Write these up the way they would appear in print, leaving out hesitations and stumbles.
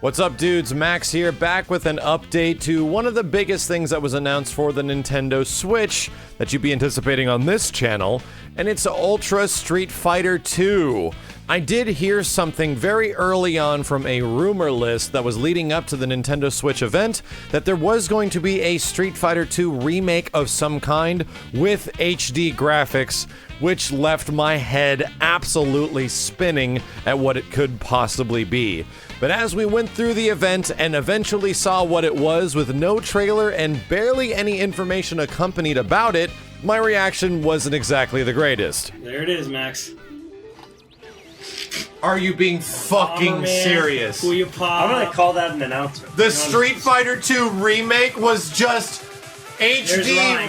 What's up, dudes? Max here, back with an update to one of the biggest things that was announced for the Nintendo Switch that you'd be anticipating on this channel, and it's Ultra Street Fighter 2. I did hear something very early on from a rumor list that was leading up to the Nintendo Switch event that there was going to be a Street Fighter 2 remake of some kind with HD graphics, which left my head absolutely spinning at what it could possibly be. But as we went through the event and eventually saw what it was with no trailer and barely any information accompanied about it, my reaction wasn't exactly the greatest. There it is, Max. Are you being fucking serious? Will you pop? I'm gonna call that an announcement. The Street Fighter 2 remake was just HD.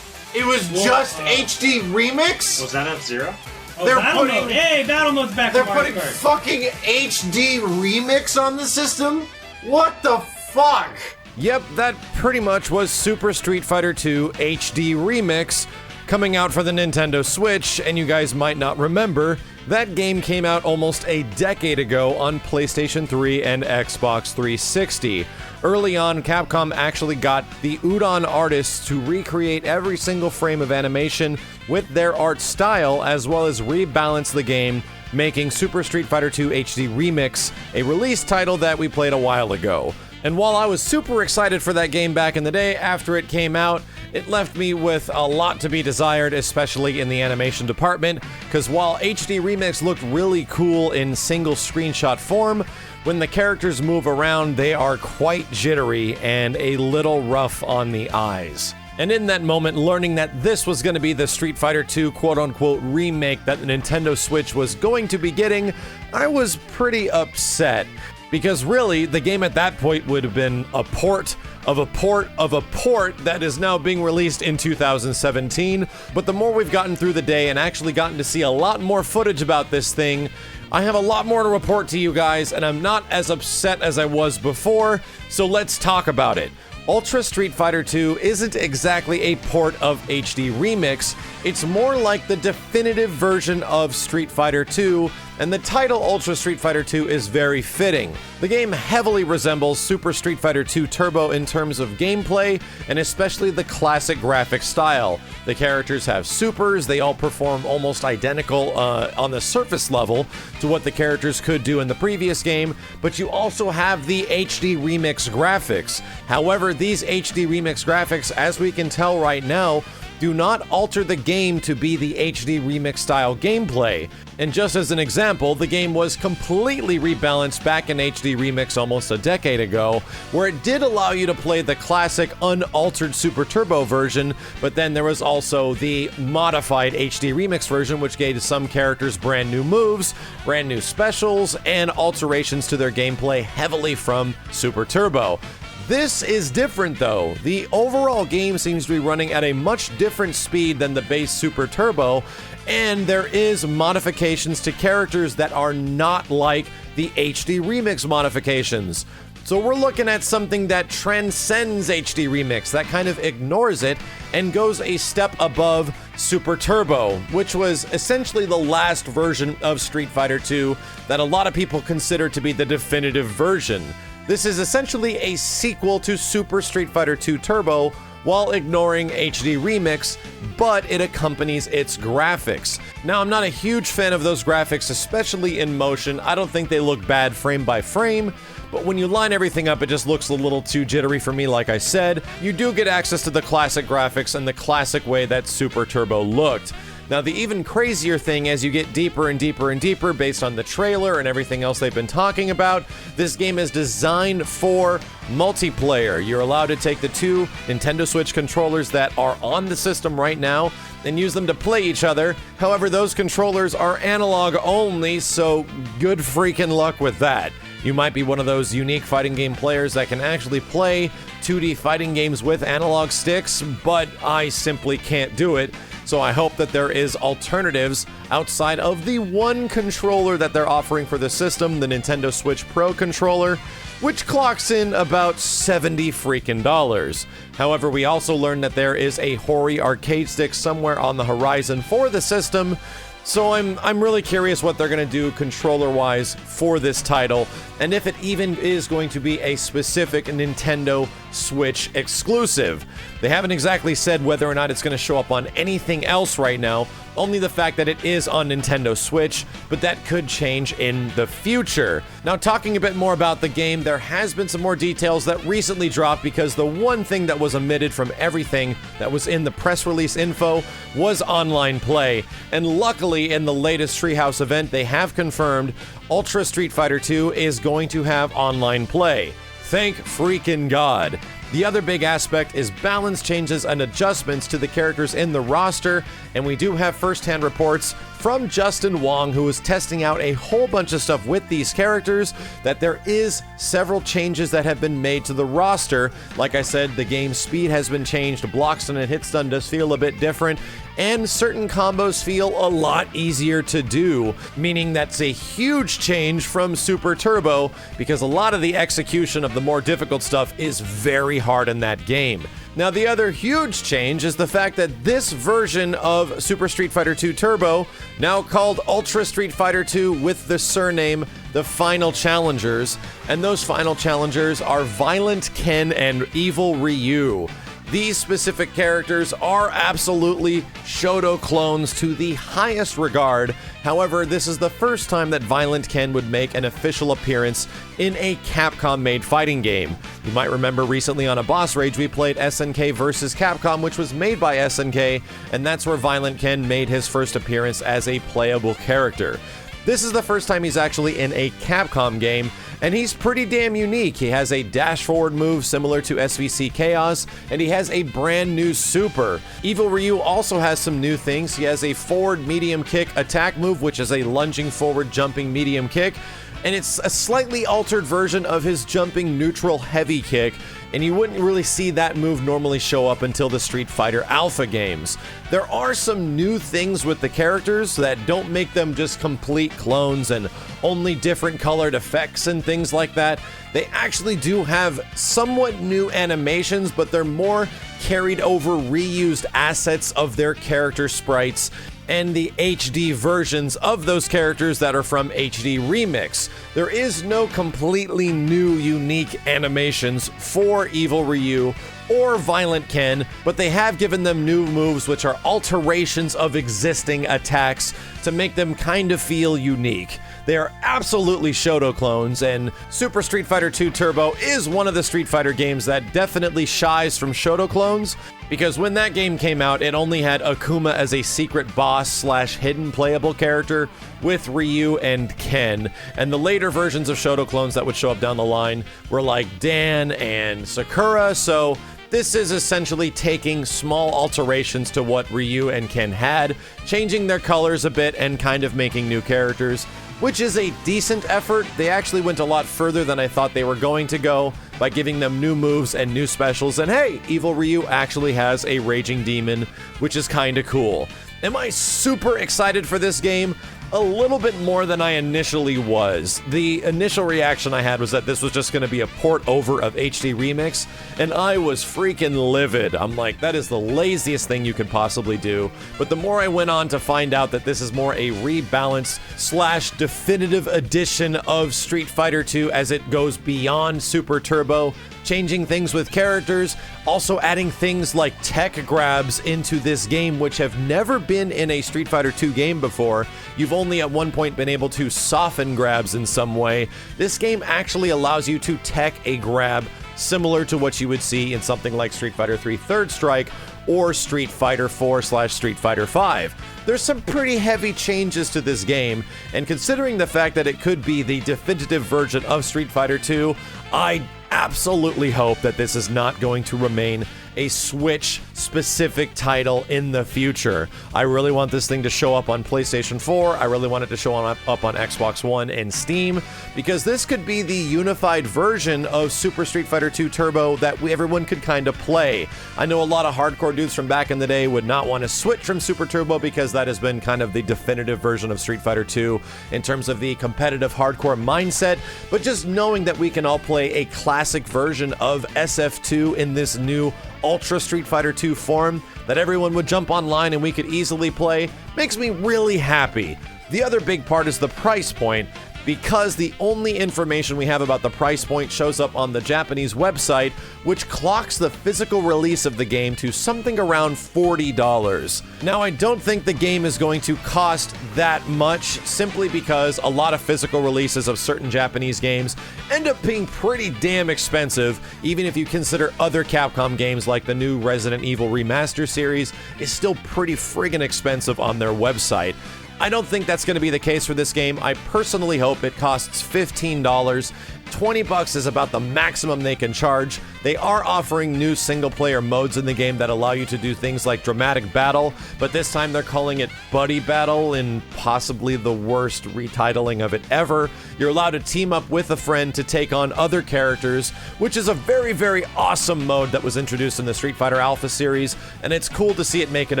It was just HD remix? Was that F-Zero? Oh, Battle Mode's back. They're putting fucking HD remix on the system? What the fuck? Yep, that pretty much was Super Street Fighter 2 HD Remix coming out for the Nintendo Switch, and you guys might not remember, that game came out almost a decade ago on PlayStation 3 and Xbox 360. Early on, Capcom actually got the Udon artists to recreate every single frame of animation with their art style, as well as rebalance the game, making Super Street Fighter 2 HD Remix a release title that we played a while ago. And while I was super excited for that game back in the day after it came out, it left me with a lot to be desired, especially in the animation department, because while HD Remix looked really cool in single screenshot form, when the characters move around, they are quite jittery and a little rough on the eyes. And in that moment, learning that this was going to be the Street Fighter 2 quote-unquote remake that the Nintendo Switch was going to be getting, I was pretty upset. Because really, the game at that point would have been a port of a port of a port that is now being released in 2017. But the more we've gotten through the day and actually gotten to see a lot more footage about this thing, I have a lot more to report to you guys, and I'm not as upset as I was before, so let's talk about it. Ultra Street Fighter 2 isn't exactly a port of HD Remix, it's more like the definitive version of Street Fighter 2, and the title Ultra Street Fighter 2 is very fitting. The game heavily resembles Super Street Fighter 2 Turbo in terms of gameplay, and especially the classic graphic style. The characters have supers, they all perform almost identical on the surface level to what the characters could do in the previous game, but you also have the HD Remix graphics. However, these HD Remix graphics, as we can tell right now, do not alter the game to be the HD Remix style gameplay. And just as an example, the game was completely rebalanced back in HD Remix almost a decade ago, where it did allow you to play the classic unaltered Super Turbo version, but then there was also the modified HD Remix version, which gave some characters brand new moves, brand new specials, and alterations to their gameplay heavily from Super Turbo. This is different though. The overall game seems to be running at a much different speed than the base Super Turbo, and there is modifications to characters that are not like the HD Remix modifications. So we're looking at something that transcends HD Remix, that kind of ignores it and goes a step above Super Turbo, which was essentially the last version of Street Fighter 2 that a lot of people consider to be the definitive version. This is essentially a sequel to Super Street Fighter 2 Turbo while ignoring HD Remix, but it accompanies its graphics. Now, I'm not a huge fan of those graphics, especially in motion. I don't think they look bad frame by frame, but when you line everything up, it just looks a little too jittery for me, like I said. You do get access to the classic graphics and the classic way that Super Turbo looked. Now, the even crazier thing, as you get deeper and deeper and deeper based on the trailer and everything else they've been talking about, this game is designed for multiplayer. You're allowed to take the two Nintendo Switch controllers that are on the system right now and use them to play each other. However, those controllers are analog only, so good freaking luck with that. You might be one of those unique fighting game players that can actually play 2D fighting games with analog sticks, but I simply can't do it. So I hope that there is alternatives outside of the one controller that they're offering for the system, the Nintendo Switch Pro controller, which clocks in about $70 freaking dollars. However, we also learned that there is a Hori arcade stick somewhere on the horizon for the system, So I'm really curious what they're going to do controller-wise for this title, and if it even is going to be a specific Nintendo Switch exclusive. They haven't exactly said whether or not it's going to show up on anything else right now, only the fact that it is on Nintendo Switch, but that could change in the future. Now, talking a bit more about the game, there has been some more details that recently dropped, because the one thing that was omitted from everything that was in the press release info was online play, and luckily in the latest Treehouse event, they have confirmed Ultra Street Fighter 2 is going to have online play. Thank freaking God. The other big aspect is balance changes and adjustments to the characters in the roster, and we do have first-hand reports from Justin Wong, who is testing out a whole bunch of stuff with these characters, that there is several changes that have been made to the roster. Like I said, the game's speed has been changed, block stun and hit stun does feel a bit different, and certain combos feel a lot easier to do, meaning that's a huge change from Super Turbo, because a lot of the execution of the more difficult stuff is very hard in that game. Now, the other huge change is the fact that this version of Super Street Fighter 2 Turbo, now called Ultra Street Fighter 2 with the surname The Final Challengers, and those Final Challengers are Violent Ken and Evil Ryu. These specific characters are absolutely Shoto clones to the highest regard. However, this is the first time that Violent Ken would make an official appearance in a Capcom-made fighting game. You might remember recently on a Boss Rage we played SNK vs. Capcom, which was made by SNK, and that's where Violent Ken made his first appearance as a playable character. This is the first time he's actually in a Capcom game, and he's pretty damn unique. He has a dash forward move similar to SVC Chaos, and he has a brand new super. Evil Ryu also has some new things. He has a forward medium kick attack move, which is a lunging forward jumping medium kick, and it's a slightly altered version of his jumping neutral heavy kick, and you wouldn't really see that move normally show up until the Street Fighter Alpha games. There are some new things with the characters that don't make them just complete clones and only different colored effects and things like that. They actually do have somewhat new animations, but they're more carried over reused assets of their character sprites and the HD versions of those characters that are from HD Remix. There is no completely new, unique animations for Evil Ryu or Violent Ken, but they have given them new moves which are alterations of existing attacks to make them kind of feel unique. They are absolutely Shoto clones, and Super Street Fighter 2 Turbo is one of the Street Fighter games that definitely shies from Shoto clones, because when that game came out, it only had Akuma as a secret boss slash hidden playable character with Ryu and Ken, and the later versions of Shoto clones that would show up down the line were like Dan and Sakura, so this is essentially taking small alterations to what Ryu and Ken had, changing their colors a bit and kind of making new characters, which is a decent effort. They actually went a lot further than I thought they were going to go by giving them new moves and new specials, and hey, Evil Ryu actually has a Raging Demon, which is kinda cool. Am I super excited for this game? A little bit more than I initially was. The initial reaction I had was that this was just going to be a port over of HD Remix, and I was freaking livid. I'm like, that is the laziest thing you could possibly do. But the more I went on to find out that this is more a rebalanced slash definitive edition of Street Fighter 2 as it goes beyond Super Turbo, changing things with characters, also adding things like tech grabs into this game, which have never been in a Street Fighter 2 game before. You've only at one point been able to soften grabs in some way. This game actually allows you to tech a grab similar to what you would see in something like Street Fighter 3 Third Strike or Street Fighter 4 / Street Fighter 5. There's some pretty heavy changes to this game, and considering the fact that it could be the definitive version of Street Fighter 2, I absolutely hope that this is not going to remain a Switch-specific title in the future. I really want this thing to show up on PlayStation 4. I really want it to show up on Xbox One and Steam, because this could be the unified version of Super Street Fighter 2 Turbo that everyone could kind of play. I know a lot of hardcore dudes from back in the day would not want to switch from Super Turbo because that has been kind of the definitive version of Street Fighter 2 in terms of the competitive hardcore mindset, but just knowing that we can all play a classic version of SF2 in this new Ultra Street Fighter 2 form, that everyone would jump online and we could easily play, makes me really happy. The other big part is the price point, because the only information we have about the price point shows up on the Japanese website, which clocks the physical release of the game to something around $40. Now, I don't think the game is going to cost that much, simply because a lot of physical releases of certain Japanese games end up being pretty damn expensive, even if you consider other Capcom games like the new Resident Evil Remaster series is still pretty friggin' expensive on their website. I don't think that's going to be the case for this game. I personally hope it costs $15. $20 is about the maximum they can charge. They are offering new single-player modes in the game that allow you to do things like dramatic battle, but this time they're calling it buddy battle in possibly the worst retitling of it ever. You're allowed to team up with a friend to take on other characters, which is a very, very awesome mode that was introduced in the Street Fighter Alpha series, and it's cool to see it make an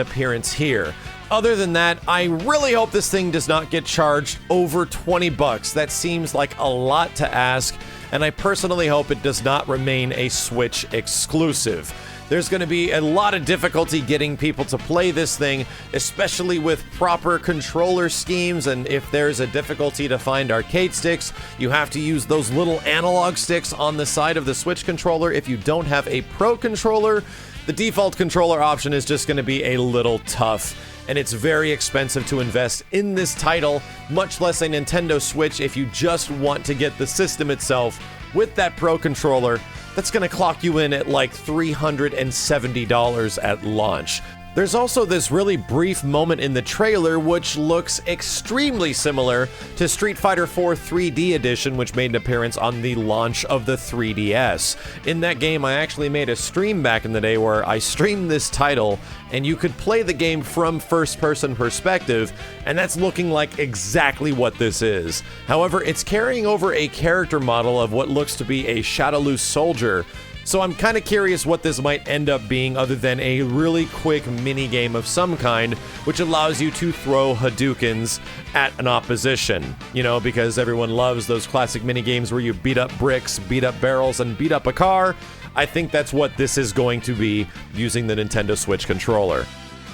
appearance here. Other than that, I really hope this thing does not get charged over $20. That seems like a lot to ask, and I personally hope it does not remain a Switch exclusive. There's going to be a lot of difficulty getting people to play this thing, especially with proper controller schemes, and if there's a difficulty to find arcade sticks, you have to use those little analog sticks on the side of the Switch controller if you don't have a Pro controller. The default controller option is just going to be a little tough, and it's very expensive to invest in this title, much less a Nintendo Switch if you just want to get the system itself with that Pro controller. That's going to clock you in at like $370 at launch. There's also this really brief moment in the trailer which looks extremely similar to Street Fighter 4 3D Edition, which made an appearance on the launch of the 3DS. In that game, I actually made a stream back in the day where I streamed this title, and you could play the game from first-person perspective, and that's looking like exactly what this is. However, it's carrying over a character model of what looks to be a Shadowloo soldier, so I'm kind of curious what this might end up being other than a really quick mini-game of some kind, which allows you to throw Hadoukens at an opposition. You know, because everyone loves those classic mini-games where you beat up bricks, beat up barrels, and beat up a car. I think that's what this is going to be using the Nintendo Switch controller.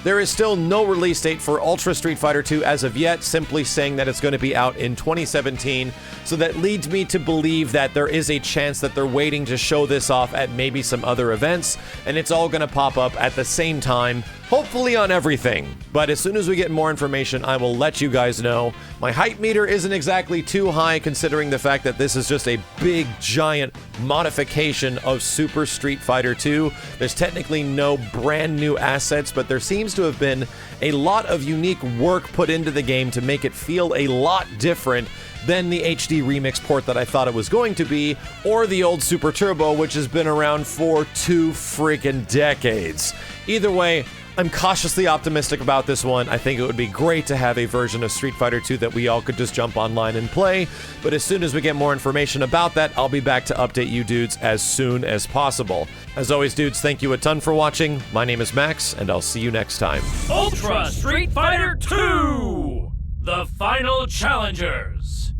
There is still no release date for Ultra Street Fighter 2 as of yet, simply saying that it's going to be out in 2017, so that leads me to believe that there is a chance that they're waiting to show this off at maybe some other events, and it's all going to pop up at the same time, hopefully on everything. But as soon as we get more information, I will let you guys know. My hype meter isn't exactly too high, considering the fact that this is just a big, giant modification of Super Street Fighter 2. There's technically no brand new assets, but there seems to have been a lot of unique work put into the game to make it feel a lot different than the HD Remix port that I thought it was going to be, or the old Super Turbo, which has been around for 2 freaking decades. Either way, I'm cautiously optimistic about this one. I think it would be great to have a version of Street Fighter 2 that we all could just jump online and play, but as soon as we get more information about that, I'll be back to update you dudes as soon as possible. As always, dudes, thank you a ton for watching. My name is Max, and I'll see you next time. Ultra Street Fighter 2! The Final Challengers!